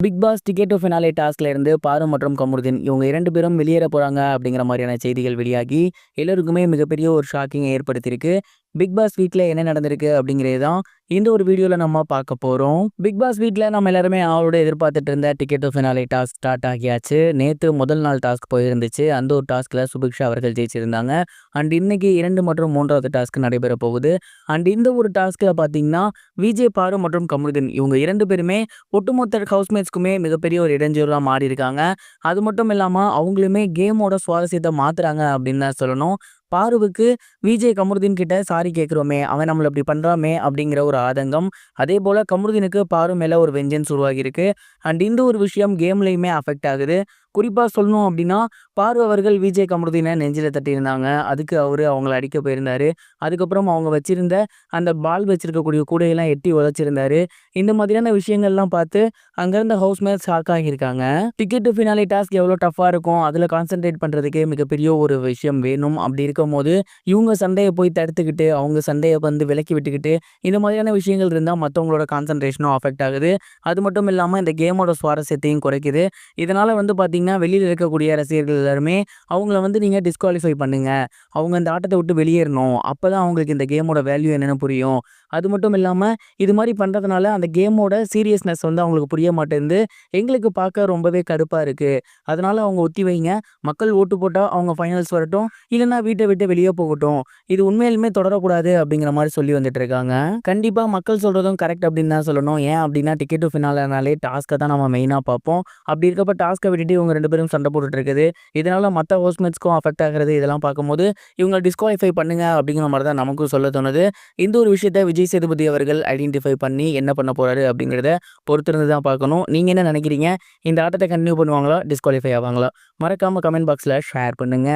Big Boss ticket to finale டாஸ்க்ல இருந்து பாரு மற்றும் கமருதீன் இவங்க 2 பேரும் வெளியேற போறாங்க அப்படிங்கிற மாதிரியான செய்திகள் வெளியாகி எல்லாருக்குமே மிகப்பெரிய ஒரு ஷாக்கிங்கை ஏற்படுத்தியிருக்கு. பிக் பாஸ் வீட்ல என்ன நடந்திருக்கு அப்படிங்கிறது தான் இந்த ஒரு வீடியோல நம்ம பார்க்க போறோம். பிக் பாஸ் வீட்ல நம்ம எல்லாருமே அவளோட எதிர்பார்த்துட்டு இருந்த ticket to finale task start ஆகியாச்சு. நேத்து முதல் நாள் டாஸ்க் போயிருந்துச்சு. அந்த ஒரு டாஸ்க்ல சுபிக்ஷா அவர்கள் ஜெயிச்சிருந்தாங்க. அண்ட் இன்னைக்கு 2 மற்றும் 3வது டாஸ்க் நடைபெற போகுது. அண்ட் இந்த ஒரு டாஸ்க்ல பார்த்தீங்கன்னா விஜய், பாரு மற்றும் கமருதீன் இவங்க 2 பேருமே ஒட்டுமொத்த ஹவுஸ்மேட்ஸ்க்குமே மிகப்பெரிய ஒரு இடைஞ்சலா மாறி இருக்காங்க. அது மட்டும் இல்லாம அவங்களுமே கேமோட சுவாரஸ்யத்தை மாத்துறாங்க அப்படின்னு தான் சொல்லணும். பாருவுக்கு விஜய் கமருதீன் கிட்ட சாரி கேட்குறோமே, அவன் நம்மள இப்படி பண்றாமே அப்படிங்கிற ஒரு ஆதங்கம். அதே போல கமருதீனுக்கு பாரு மேல ஒரு வெஞ்சன்ஸ் உருவாகி இருக்கு. அண்ட் இந்த ஒரு விஷயம் கேம்லயுமே அஃபெக்ட் ஆகுது. குறிப்பா சொல்லணும் அப்படின்னா, பாரு அவர்கள் விஜய் கமருதீனை நெஞ்சில தட்டியிருந்தாங்க. அதுக்கு அவரு அவங்கள அடிக்க போயிருந்தாரு. அதுக்கப்புறம் அவங்க வச்சிருந்த அந்த பால் வச்சிருக்கக்கூடிய கூடையெல்லாம் எட்டி உதைச்சிருந்தாரு. இந்த மாதிரியான விஷயங்கள்லாம் பார்த்து அங்க இருந்த ஹவுஸ்மேட்ஸ் ஷாக் ஆகியிருக்காங்க. டிக்கெட் டு ஃபினாலே டாஸ்க் எவ்வளோ டஃப்பா இருக்கும். அதுல கான்சென்ட்ரேட் பண்றதுக்கே மிகப்பெரிய ஒரு விஷயம் வேணும். அப்படி இருக்கும்போது இவங்க சண்டைய போய் தடுத்துக்கிட்டு, அவங்க சண்டைய வந்து விலக்கி விட்டுக்கிட்டு, இந்த மாதிரியான விஷயங்கள் இருந்தா மத்தவங்களோட கான்சன்ட்ரேஷனும் அஃபெக்ட் ஆகுது. அது மட்டும் இல்லாம இந்த கேமோட சுவாரஸ்யத்தையும் குறைக்குது. இதனால வந்து பார்த்தீங்கன்னா, வெளியில இருக்கக்கூடிய ரசிகர்கள் எல்லாருமே அவங்கள வந்து நீங்க டிஸ்குவாலிஃபை பண்ணுங்க. அவங்க அந்த ஆட்டத்த விட்டு வெளியேறணும். அப்பதான் அவங்களுக்கு இந்த கேமோட வேல்யூ என்னன்னு புரியும். அது மட்டும் இல்லாம இது மாரி பண்றதுனால அந்த கேமோட சீரியஸ்னஸ் வந்து அவங்களுக்கு புரிய மாட்டேங்குது. எங்களுக்கு பார்க்க ரொம்பவே கடுப்பா இருக்கு. அதனால அவங்க ஒத்தி வைங்க. மக்கள் ஓட்டு போட்டா அவங்க ஃபைனல்ஸ் வரட்டும். இல்லன்னா வீட்ட விட்டு வெளிய போகட்டும். இது உண்மையாலுமே தொடரக்கூடாது அப்படிங்கிற மாரி சொல்லி வந்துட்டு இருக்காங்க. கண்டிப்பா மக்கள் சொல்றதும் கரெக்ட் அப்படின்னு தான் சொல்லணும். ஏன் அப்படின்னா டிக்கெட் டு ஃபினாலேனாலே டாஸ்க்க தான் நம்ம மெயினா பார்ப்போம். அப்படி இருக்கப்ப டாஸ்க்க விட்டுட்டு இவங்க 2 பேரும் சண்டை போட்டுட்டு இருக்குது. இதனால மத்த ஹவுஸ்மேட்ஸ்க்கும் அஃபெக்ட் ஆகுறது. இதெல்லாம் பார்க்கும்போது இவங்கள டிஸ்குவாலிஃபை பண்ணுங்க அப்படிங்கிற மாரி தான் நமக்கும் சொல்ல தோணுது. இந்த ஒரு விஷயத்த விஜய் சேதுபதி அவர்கள் ஐடென்டிஃபை பண்ணி என்ன பண்ண போறாரு அப்படிங்கிறத பொறுத்திருந்து தான் பார்க்கணும். நீங்க என்ன நினைக்கிறீங்க? இந்த ஆட்டத்த கன்டின்யூ பண்ணுவாங்களா? டிஸ்குவாலிஃபை ஆவாங்களா? மறக்காம கமெண்ட் பாக்ஸ்ல ஷேர் பண்ணுங்க.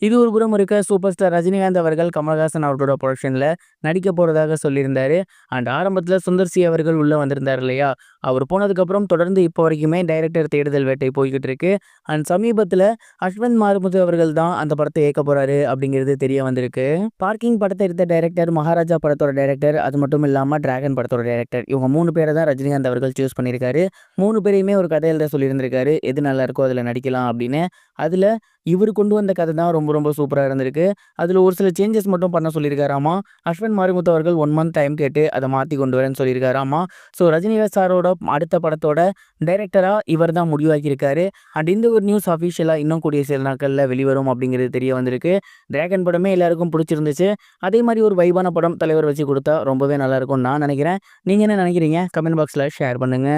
இது ஒரு புறம் இருக்க சூப்பர் ஸ்டார் ரஜினிகாந்த் அவர்கள் கமல்ஹாசன் அவர்களோட ப்ரொடக்ஷன்ல நடிக்க போறதாக சொல்லியிருந்தாரு. அண்ட் ஆரம்பத்துல சுந்தர் சி அவர்கள் உள்ள வந்திருந்தார் இல்லையா? அவர் போனதுக்கப்புறம் தொடர்ந்து இப்போ வரைக்குமே டைரக்டர் தேடுதல் வேட்டை போய்கிட்டு இருக்கு. அண்ட் சமீபத்துல அஸ்வந்த் மாரிமுத்து அவர்கள் தான் அந்த படத்தை இயக்க போறாரு அப்படிங்கிறது தெரிய வந்திருக்கு. பார்க்கிங் படத்தை எடுத்த டைரக்டர், மகாராஜா படத்தோட டைரக்டர், அது மட்டும் இல்லாம டிராகன் படத்தோட டைரக்டர், இவங்க 3 பேரை தான் ரஜினிகாந்த் அவர்கள் சூஸ் பண்ணியிருக்காரு. 3 பேரையுமே ஒரு கதை எழுத சொல்லியிருந்திருக்காரு. எது நல்லா இருக்கோ அதுல நடிக்கலாம் அப்படின்னு. அதுல இவரு கொண்டு வந்த கதை தான் ரொம்ப ரொம்ப சூப்பரா இருந்திருக்கு. அதுல ஒரு சில சேஞ்சஸ் மட்டும் பண்ண சொல்லியிருக்காராமா. அஸ்வந்த் மாரிமுத்து அவர்கள் 1 மந்த் டைம் கேட்டு அதை மாத்தி கொண்டு வரேன்னு சொல்லியிருக்காராமா. ஸோ ரஜினிகாந்த் சாரோட அடுத்த படத்தோட டைரக்டரா இவர் தான் முடிவாக்கியிருக்காரு. அண்ட் இந்த ஒரு நியூஸ் அஃபிஷியலா இன்னும் கூடிய சில நாட்கள்ல வெளிவரும் அப்படிங்கிறது தெரிய வந்திருக்கு. டிராகன் படமே எல்லாருக்கும் பிடிச்சிருந்துச்சு. அதே மாதிரி ஒரு வைபான படம் தலைவர் வச்சு கொடுத்தா ரொம்பவே நல்லா இருக்கும்னு நான் நினைக்கிறேன். நீங்க என்ன நினைக்கிறீங்க? கமெண்ட் பாக்ஸ்ல ஷேர் பண்ணுங்க.